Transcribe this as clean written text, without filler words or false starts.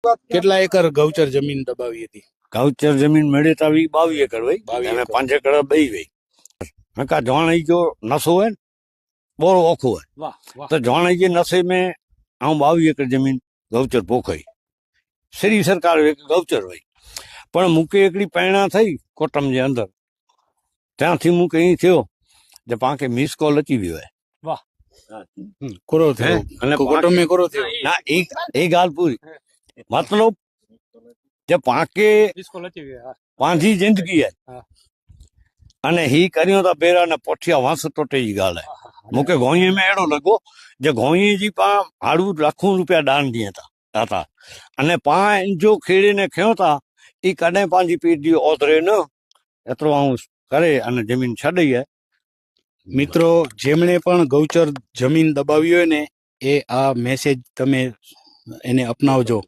કેટલા એકર ગૌચર જમીન દબાવી હતી? ગૌચર જમીન મેળે તો આવી 22 એકર હોય 22 અને એકર. 5 એકર દઈ હોય નકા જોણાઈ જો નસો હોય ને બહુ ઓખું હોય વાહ વાહ. તો જોણાઈ જે નસે में આમ 22 એકર જમીન ગૌચર પોખાઈ શ્રી સરકાર એક ગૌચર હોય પણ મૂકે એકડી પૈણા થઈ કોટમ જે અંદર ત્યાંથી મૂકે અહીં થયો જે પાંકે મિસ કોલ અચી વિયો હોય વાહ. કોરો થયો અને કુટુંબે કોરો થયો ના એ ગાલ પૂરી મતલબ જે પાંકે પાંજી જિંદગી હે અને ही करियो था बेरा ने पोठिया वंश टोटे जी गाल है मूंखे घोईअ में अहिड़ो लॻो जे घोईअ जी पां हाड़ू लाखों रुपया दान ॾिए था अने पां जो खेड़े ने खयो था ई कॾहिं पंहिंजी पीठ जी ओतरे न एतिरो आऊं करे अने जमीन छॾई है મિત્રો જેમણે પણ ગૌચર જમીન દબાવી હોય ને એ આ મેસેજ તમે એને અપનાવજો